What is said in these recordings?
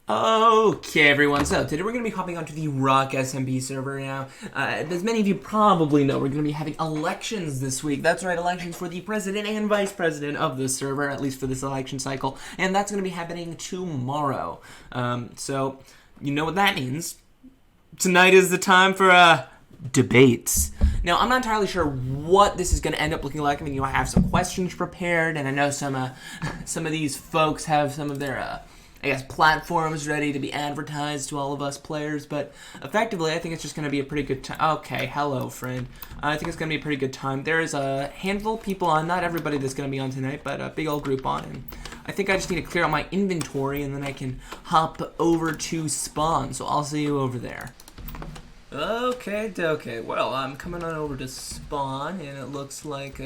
Okay, everyone, so today we're going to be hopping onto the Rock SMP server now. As many of you probably know, we're going to be having elections this week. That's right, elections for the president and vice president of the server, at least for this election cycle, and that's going to be happening tomorrow. So, you know what that means. Tonight is the time for, debates. Now, I'm not entirely sure what this is going to end up looking like. I mean, I have some questions prepared, and I know some of these folks have some of their, platforms ready to be advertised to all of us players, but effectively, I think it's just going to be a pretty good time. Okay, hello, friend. I think it's going to be a pretty good time. There's a handful of people on, not everybody that's going to be on tonight, but a big old group on, and I think I just need to clear out my inventory, and then I can hop over to spawn, so I'll see you over there. Okay. Well, I'm coming on over to spawn, and it looks like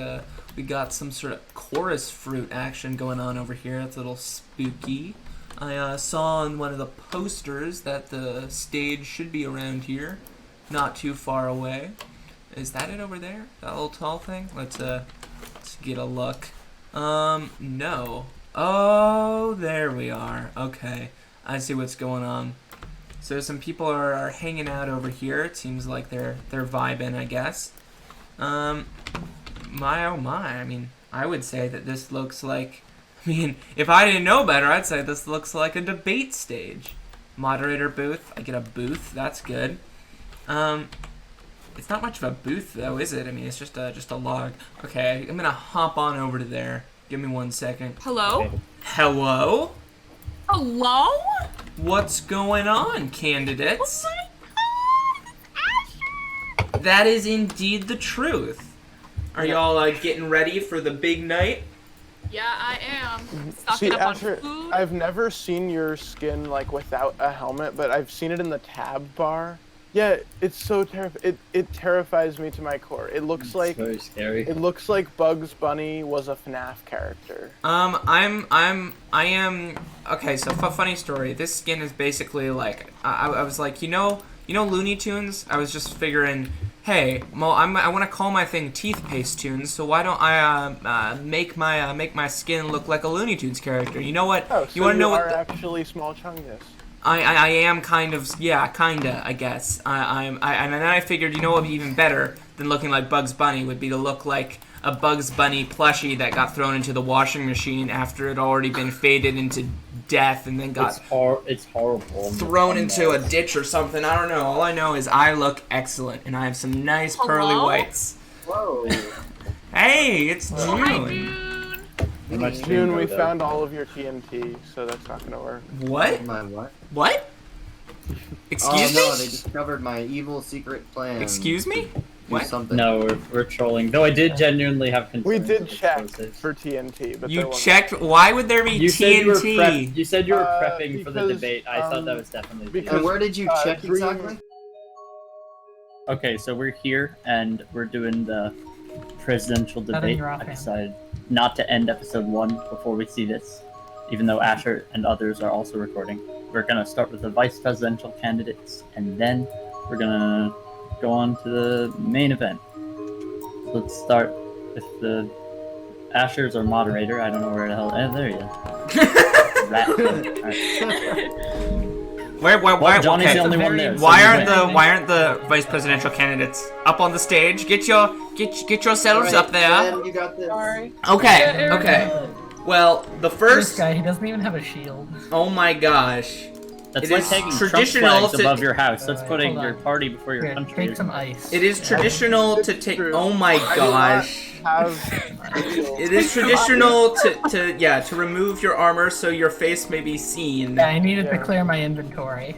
we got some sort of chorus fruit action going on over here. That's a little spooky. I saw on one of the posters that the stage should be around here, not too far away. Is that it over there? That little tall thing? Let's get a look. No. Oh, there we are. Okay, I see what's going on. So some people are hanging out over here. It seems like they're vibing, I guess. My oh my. I mean, I would say that this looks like... I mean, if I didn't know better, I'd say this looks like a debate stage. Moderator booth. I get a booth. That's good. It's not much of a booth, though, is it? I mean, it's just a log. Okay, I'm gonna hop on over to there. Give me 1 second. Hello? Hello? Hello? What's going on, candidates? Oh my God! That is indeed the truth. Are y'all getting ready for the big night? Yeah, I am. See, Stocking up Asher, on food. I've never seen your skin like without a helmet, but I've seen it in the tab bar. Yeah, it's so it terrifies me to my core. It looks like very scary. It looks like Bugs Bunny was a FNAF character. I am okay. So funny story. This skin is basically like I was like, you know Looney Tunes. I was just figuring, hey, well, I want to call my thing Teeth Paste Tunes. So why don't I make my skin look like a Looney Tunes character? You know what? Oh, so you want to know what? Actually Small Chungus. I am kind of, yeah, kinda, I guess. And then I figured, you know what would be even better than looking like Bugs Bunny would be to look like a Bugs Bunny plushie that got thrown into the washing machine after it had already been faded into death and then got it's horrible. thrown into a ditch or something. I don't know. All I know is I look excellent and I have some nice pearly whites. Whoa. Hey, it's June. Hi, June. June, we found all of your TNT, so that's not gonna work. What? My what? What? Excuse Oh no, me? they discovered my evil secret plan. Excuse me? Do What? something. No, we're trolling. Though I did genuinely have concerns. We did with check explosives. for TNT, but there You wasn't. checked? Why would there be You TNT? you said you were prepping for the because, debate. I thought that was definitely. because- And where did you check Dream- exactly? Okay, so we're here and we're doing the presidential debate. I decided not to end episode 1 before we see this, even though Asher and others are also recording. We're gonna start with the vice presidential candidates, and then we're gonna go on to the main event. Let's start with the Asher's our moderator. I don't know where the hell. There you go. Right. Why, Johnny's okay. the only one there. Why so aren't the vice presidential candidates up on the stage? Get yourselves Alright, up there. Ben, you got this. Sorry. Okay. Well, the This first. guy, he doesn't even have a shield. Oh my gosh. That's It like is taking traditional Trump flags to- above your house. That's Alright, putting hold your on. party before your Here, country. take some ice. It is traditional to take. true. Oh my I do not gosh. have It is traditional to remove your armor so your face may be seen. Yeah, I needed to Yeah. clear my inventory.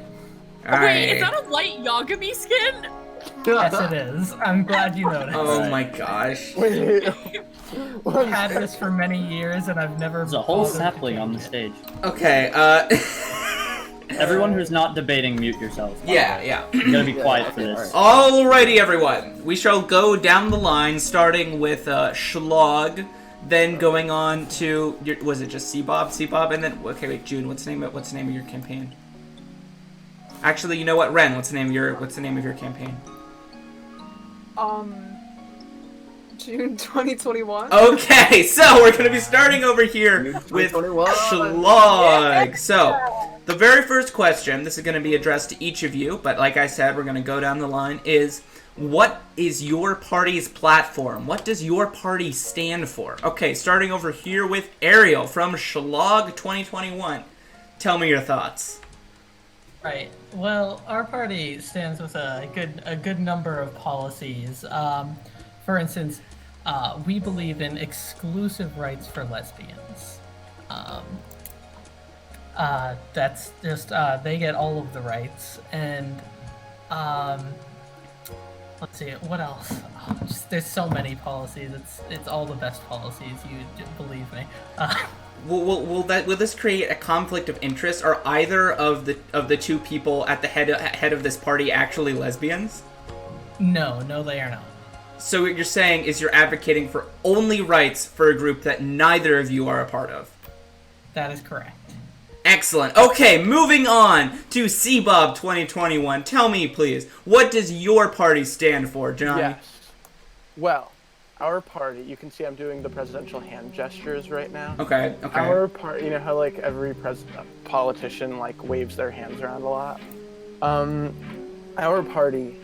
Wait, is that a light Yagami skin? Yes, it is. I'm glad you noticed. Oh my gosh. Wait. I've had this for many years, and I've never. There's a whole bothered to sapling change on the it. stage. Okay. Everyone who's not debating, mute yourself. Yeah. You gotta be quiet for okay, this. Alrighty, everyone. We shall go down the line, starting with Schlog, then going on to was it just Cbob, and then okay, wait, June. What's the name of your campaign? Actually, you know what, Wren? What's the name of your campaign? June 2021. Okay, so we're gonna be starting over here with 2021. Schlog. So The very first question, this is going to be addressed to each of you, but like I said, we're going to go down the line, is what is your party's platform? What does your party stand for? Okay, starting over here with Ariel from Schlag 2021. Tell me your thoughts. Right. Well, our party stands with a good number of policies. For instance, we believe in exclusive rights for lesbians. That's just they get all of the rights, and let's see, what else? There's so many policies. It's all the best policies. You believe me. Will this create a conflict of interest? Are either of the two people at the head of this party actually lesbians? No, they are not. So what you're saying is you're advocating for only rights for a group that neither of you are a part of. That is correct. Excellent. Okay, moving on to CBob 2021. Tell me, please, what does your party stand for, Johnny? Yes. Well, our party, you can see I'm doing the presidential hand gestures right now. Okay. Our party, you know how like every politician like waves their hands around a lot? Our party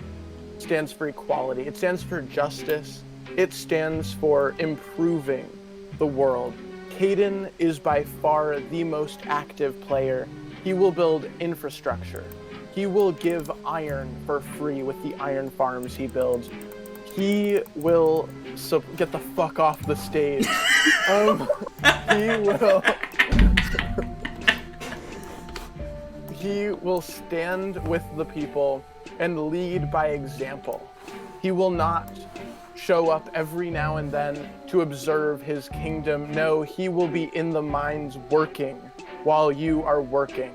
stands for equality. It stands for justice. It stands for improving the world. Caden is by far the most active player. He will build infrastructure. He will give iron for free with the iron farms he builds. He will get the fuck off the stage. He will stand with the people and lead by example. He will not show up every now and then to observe his kingdom. No, he will be in the mines working while you are working.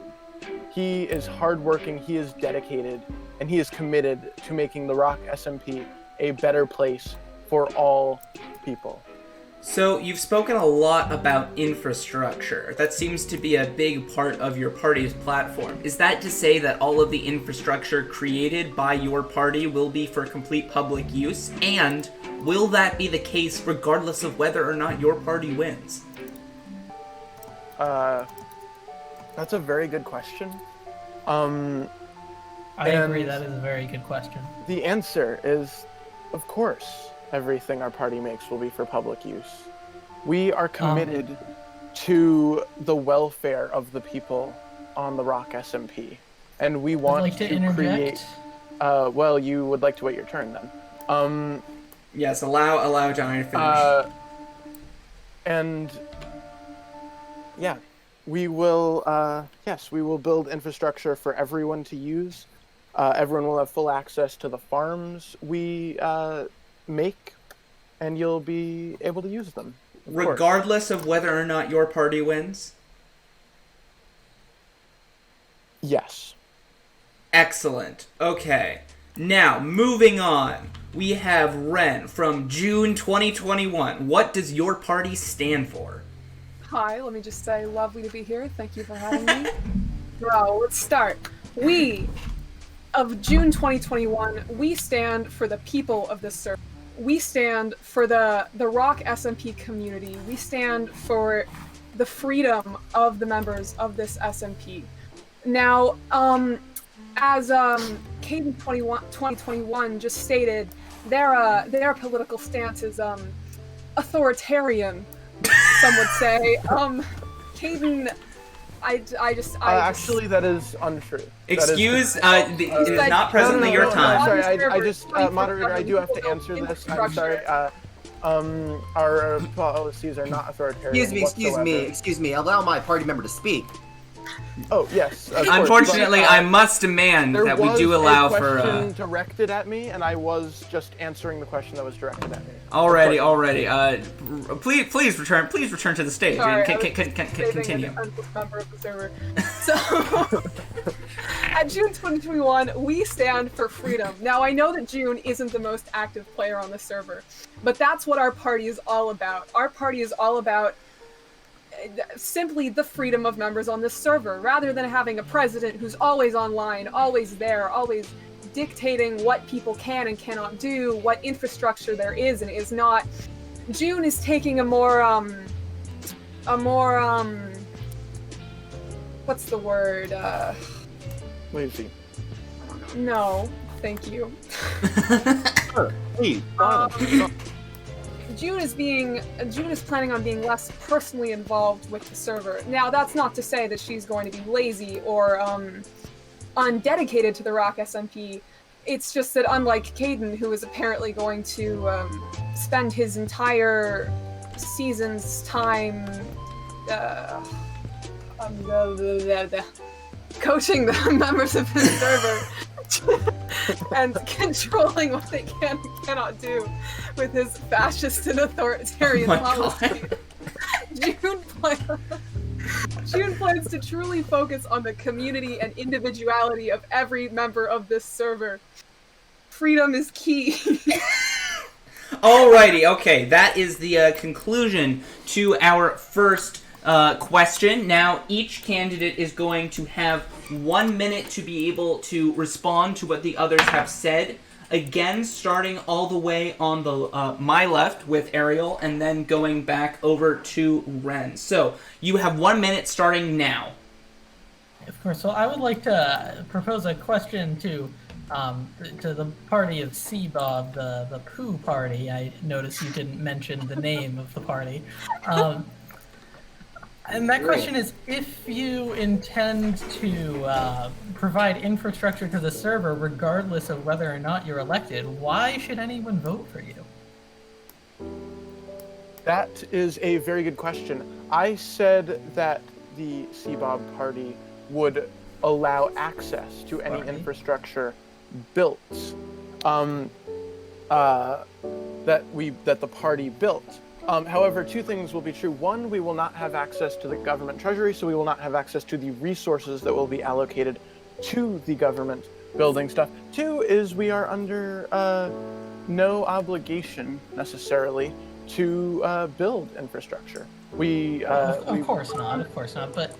He is hardworking, he is dedicated, and he is committed to making the Rock SMP a better place for all people. So you've spoken a lot about infrastructure. That seems to be a big part of your party's platform. Is that to say that all of the infrastructure created by your party will be for complete public use? And will that be the case regardless of whether or not your party wins? That's a very good question. I agree, that is a very good question. The answer is, of course, everything our party makes will be for public use. We are committed to the welfare of the people on the Rock SMP. And we want to create... well, you would like to wait your turn then. Yes, allow Johnny to finish. And yeah, we will, yes, we will build infrastructure for everyone to use. Everyone will have full access to the farms we make, and you'll be able to use them. Regardless of whether or not your party wins? Yes. Excellent. Okay. Now, moving on. We have Wren from June 2021. What does your party stand for? Hi, let me just say, lovely to be here. Thank you for having me. Bro, let's start. We, of June 2021, we stand for the people of this server. We stand for the Rock SMP community. We stand for the freedom of the members of this SMP. Now, as Caden 2021 just stated, their political stance is authoritarian, some would say. Caden, actually, that is untrue. Excuse, it is not presently your time. Sorry, I just, moderator, I do have to answer this. I'm sorry. Our policies are not authoritarian. Excuse me. Allow my party member to speak. Oh, yes. Unfortunately, I must demand that we do allow for... There was a question directed at me, and I was just answering the question that was directed at me. Already. Please return to the stage. Sorry, continue. Member of the server. So, at June 2021, we stand for freedom. Now, I know that June isn't the most active player on the server, but that's what our party is all about. Our party is all about simply the freedom of members on this server, rather than having a president who's always online, always there, always dictating what people can and cannot do, what infrastructure there is and is not. June is taking a more what's the word? Lazy. No, thank you. Hey, June is planning on being less personally involved with the server. Now, that's not to say that she's going to be lazy or undedicated to the Rock SMP. It's just that unlike Caden, who is apparently going to spend his entire season's time coaching the members of his server and controlling what they can and cannot do with his fascist and authoritarian policy. June plans to truly focus on the community and individuality of every member of this server. Freedom is key. Alrighty, okay, that is the conclusion to our first question. Now, each candidate is going to have 1 minute to be able to respond to what the others have said. Again, starting all the way on the my left with Ariel, and then going back over to Wren. So, you have 1 minute starting now. Of course. So I would like to propose a question to the party of Seabob, the Pooh party. I noticed you didn't mention the name of the party. And that question is, if you intend to provide infrastructure to the server, regardless of whether or not you're elected, why should anyone vote for you? That is a very good question. I said that the Seabob party would allow access to any infrastructure built that the party built. However, two things will be true. One, we will not have access to the government treasury, so we will not have access to the resources that will be allocated to the government building stuff. Two is we are under no obligation necessarily to build infrastructure. Of course not. But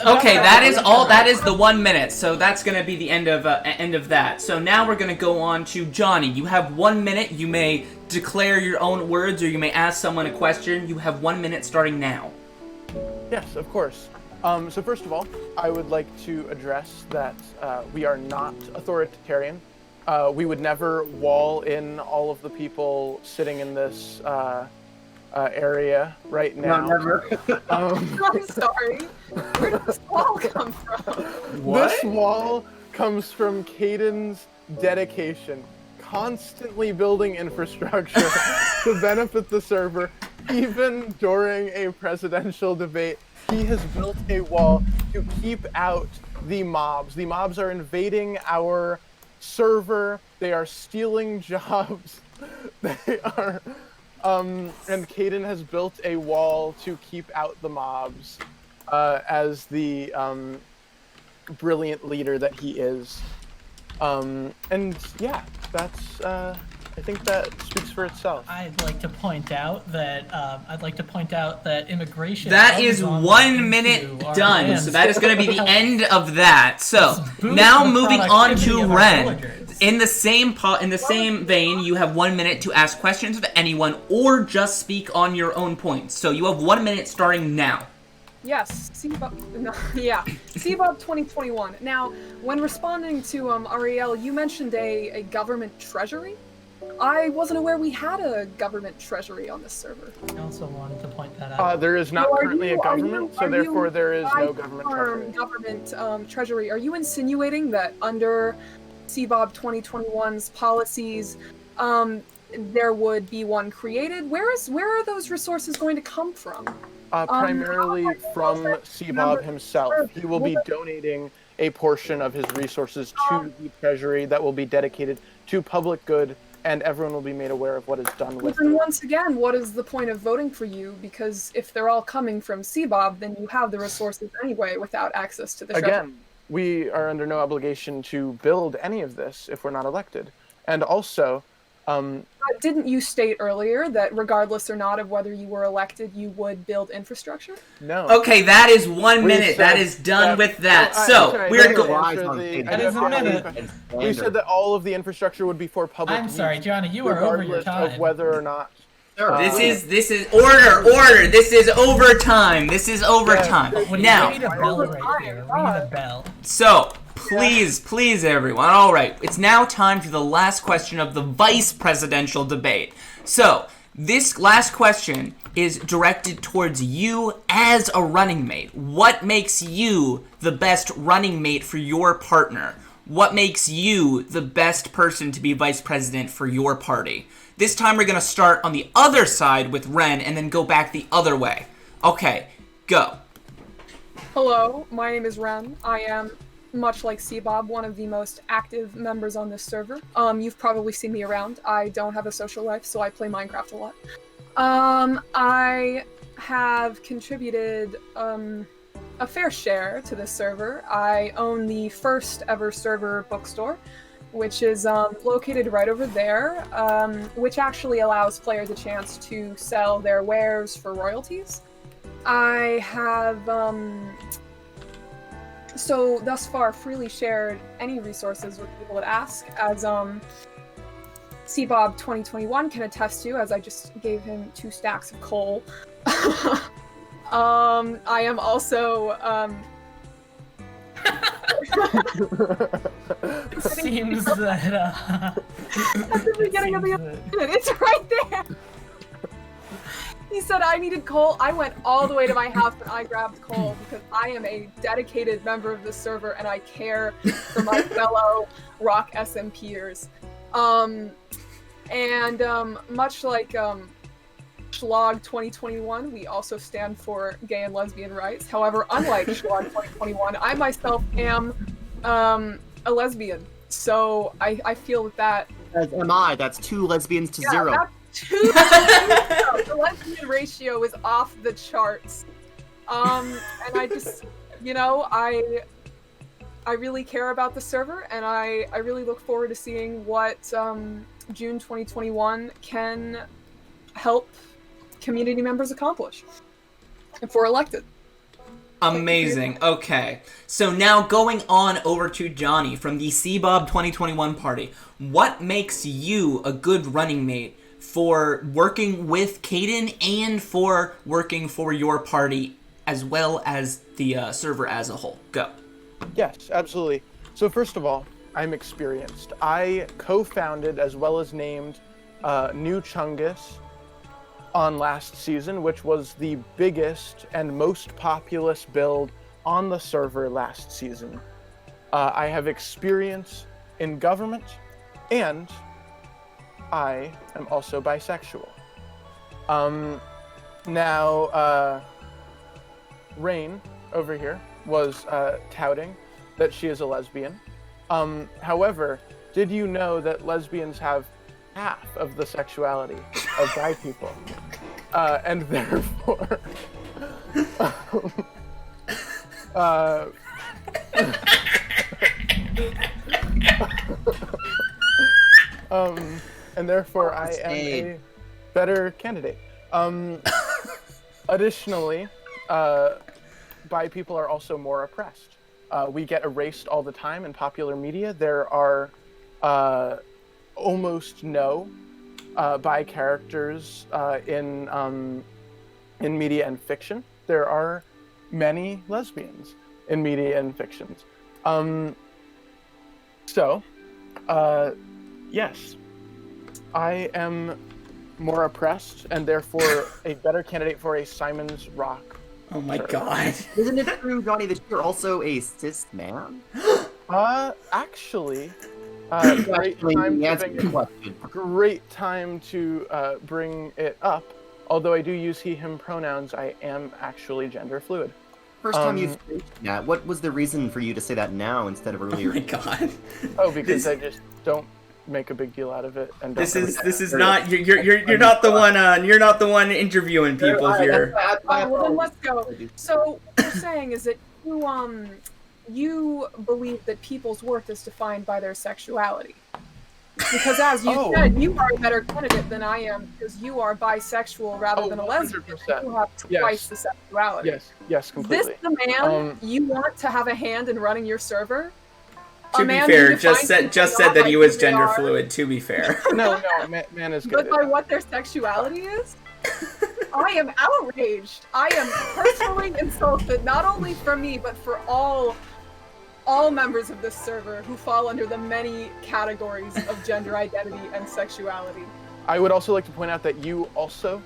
Okay, that is all. That is the 1 minute. So that's going to be the end of that. So now we're going to go on to Johnny. You have 1 minute. You may declare your own words, or you may ask someone a question. You have 1 minute starting now. Yes, of course. So first of all, I would like to address that we are not authoritarian. We would never wall in all of the people sitting in this area right now. No, never. I'm sorry. Where did this wall come from? What? This wall comes from Caden's dedication, constantly building infrastructure to benefit the server. Even during a presidential debate, he has built a wall to keep out the mobs. The mobs are invading our server. They are stealing jobs. They are... and Caden has built a wall to keep out the mobs as the brilliant leader that he is. And yeah, that's I think that speaks for itself. I'd like to point out that immigration. That is 1 minute done. So that is going to be the end of that. So now moving on to Wren. In the same vein, you have 1 minute to ask questions of anyone or just speak on your own points. So you have 1 minute starting now. Yes, Seabob 2021. Now, when responding to Ariel, you mentioned a government treasury. I wasn't aware we had a government treasury on this server. I also wanted to point that out. There is not currently a government, so therefore there is no government treasury. Treasury. Are you insinuating that under Seabob 2021's policies, there would be one created? Where are those resources going to come from? Primarily from Seabob himself. He will be donating a portion of his resources to the treasury that will be dedicated to public good, and everyone will be made aware of what is done with it. And once again, what is the point of voting for you? Because if they're all coming from Seabob, then you have the resources anyway without access to the treasury. Again, we are under no obligation to build any of this if we're not elected. And also, But didn't you state earlier that regardless or not of whether you were elected, you would build infrastructure? no. Okay, that is 1 minute. said That is done with that. No, So sorry, we're I going. That is a minute. We said that all of the infrastructure would be for public I'm use, sorry, Johnny, you are over your regardless time. of whether or not Sure. This is order. This is overtime. This is overtime. We Now, need a bell right here. We need a bell. so please, everyone. All right, it's now time for the last question of the vice presidential debate. So this last question is directed towards you as a running mate. What makes you the best running mate for your partner? What makes you the best person to be vice president for your party? This time we're going to start on the other side with Wren and then go back the other way. Okay, go. Hello, my name is Wren. I am, much like C-Bob, one of the most active members on this server. You've probably seen me around. I don't have a social life, so I play Minecraft a lot. I have contributed a fair share to this server. I own the first ever server bookstore, which is located right over there, which actually allows players a chance to sell their wares for royalties. I have, so thus far, freely shared any resources with people that ask, as C-Bob 2021 can attest to, as I just gave him 2 stacks of coal. I am also, It seems that, at the beginning of the episode, it's right there! He said I needed coal. I went all the way to my house and I grabbed coal because I am a dedicated member of this server and I care for my fellow rock SMPers. Much like Schlag 2021, we also stand for gay and lesbian rights. However, unlike Schlag 2021, I myself am a lesbian. So I feel that... As am I. That's 2 lesbians to 0. That's 2 the lesbian ratio is off the charts. And I just, I really care about the server, and I really look forward to seeing what June 2021 can help community members accomplish if we're elected. Amazing. Okay. So now going on over to Johnny from the C-Bob 2021 party. What makes you a good running mate for working with Caden and for working for your party as well as the server as a whole? Go. Yes, absolutely. So first of all, I'm experienced. I co-founded as well as named New Chungus on last season, which was the biggest and most populous build on the server last season. I have experience in government, and I am also bisexual. Rain over here was touting that she is a lesbian. However, did you know that lesbians have half of the sexuality of bi people? And therefore, I am a better candidate. Additionally, bi people are also more oppressed. We get erased all the time in popular media. There are almost no bi characters in media and fiction. There are many lesbians in media and fictions. Yes, I am more oppressed and therefore a better candidate for a Simon's Rock. Oh my god. Isn't it true, Johnny, that you're also a cis man? Actually, great time to bring it up. Although I do use he, him pronouns, I am actually gender fluid. First time you've said that, what was the reason for you to say that now instead of earlier? Oh my god. Oh, because I just don't make a big deal out of it. And this is not you're not the one you're not the one interviewing people here. Well, then let's go. So what you're saying is that you believe that people's worth is defined by their sexuality. Because as you said, you are a better candidate than I am because you are bisexual rather than a lesbian. 100%. You have twice the sexuality. Yes, completely. This the man you want to have a hand in running your server? To be man fair, who just defines said people that not he by was who they gender are, fluid. To be fair. No, man is good. but by what their sexuality is. I am outraged. I am personally insulted, not only from me, but for all members of this server who fall under the many categories of gender identity and sexuality. I would also like to point out that you also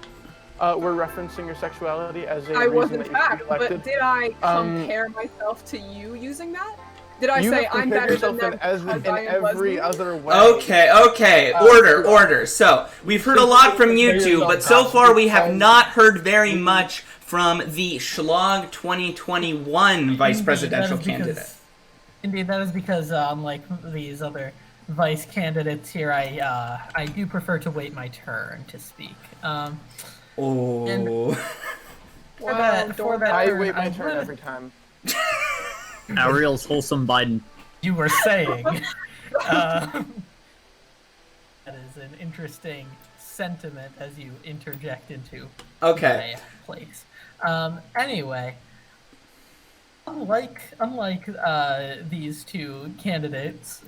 were referencing your sexuality as a I reason was in that you fact, should be elected. but did I compare myself to you using that? Did I You say have I'm compared better than yourself them in because I am every lesbian? other way. Okay. Order. So, we've heard a lot from you two, but so far we have not heard very much from the Schlag 2021 vice presidential candidate. Indeed, that is because, unlike these other vice candidates here, I do prefer to wait my turn to speak. Oh. For that I turn, wait my I turn would- every time. Ariel's wholesome Biden. You were saying. That is an interesting sentiment as you interject into my place. Anyway, unlike these two candidates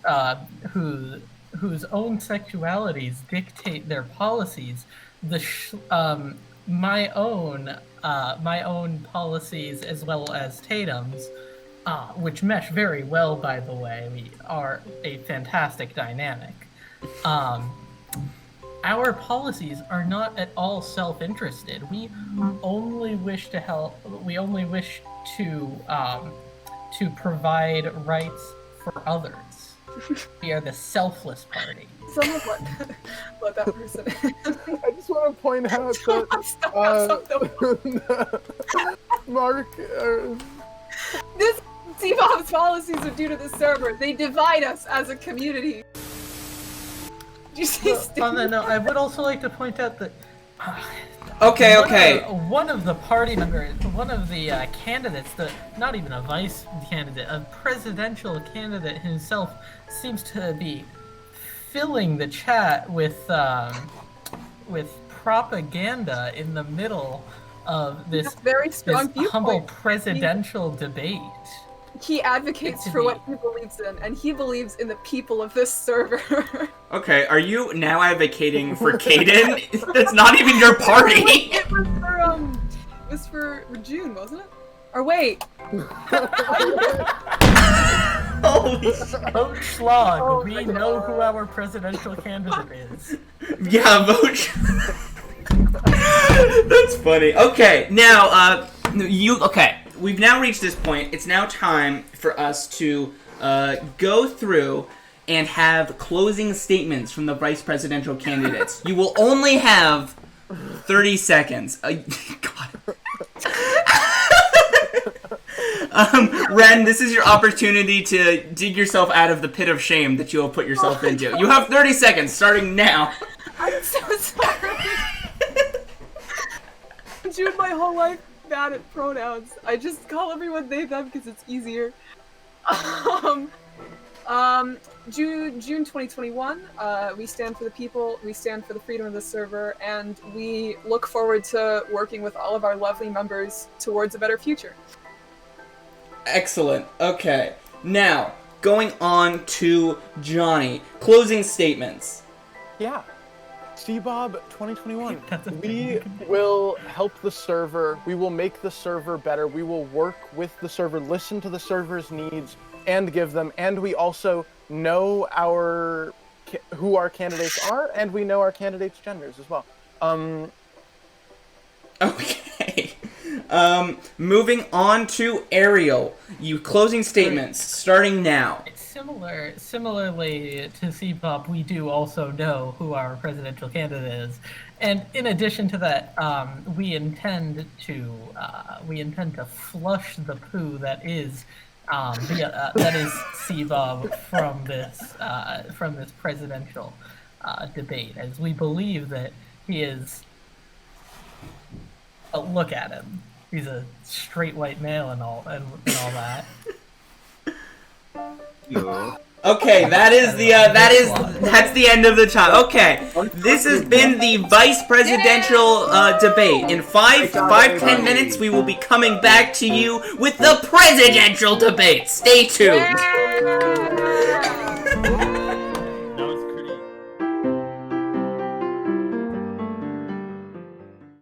whose own sexualities dictate their policies, my own policies as well as Tatum's, which mesh very well, by the way. We are a fantastic dynamic. Our policies are not at all self-interested. We only wish to help. We only wish to provide rights for others. We are the self-less party. Some of what that person is. I just want to point out that Mark. This T-Bob's policies are due to the server. They divide us as a community. Did you see On that note, I would also like to point out that Okay. one of the party members, one of the candidates, not even a vice candidate, a presidential candidate himself, seems to be filling the chat with propaganda in the middle of this very strong this humble viewpoint. presidential debate. He advocates for what he believes in, and he believes in the people of this server. Okay, are you now advocating for Caden? That's not even your party! It was for June, wasn't it? Or wait. Holy Vote Schlag, we know who our presidential candidate is. Yeah, vote. That's funny. Okay, now, we've now reached this point. It's now time for us to go through and have closing statements from the vice presidential candidates. You will only have 30 seconds. God. Wren, this is your opportunity to dig yourself out of the pit of shame that you have put yourself into. You have 30 seconds, starting now. I'm so sorry. June, my whole life bad at pronouns. I just call everyone they, them because it's easier. June 2021, we stand for the people, we stand for the freedom of the server, and we look forward to working with all of our lovely members towards a better future. Excellent. Okay. Now, going on to Johnny. Closing statements. Yeah. C-Bob 2021. We will help the server. We will make the server better. We will work with the server, listen to the server's needs, and give them. And we also know who our candidates are, and we know our candidates' genders as well. Okay. Moving on to Ariel. You closing statements, starting now. Similarly to C-Pop, we do also know who our presidential candidate is, and in addition to that, we intend to flush the poo that is C-Bob from this presidential debate, as we believe that he is. Look at him. He's a straight white male and all that. Okay, that's the end of the time. Okay, this has been the vice presidential debate. In 10 minutes, we will be coming back to you with the presidential debate. Stay tuned.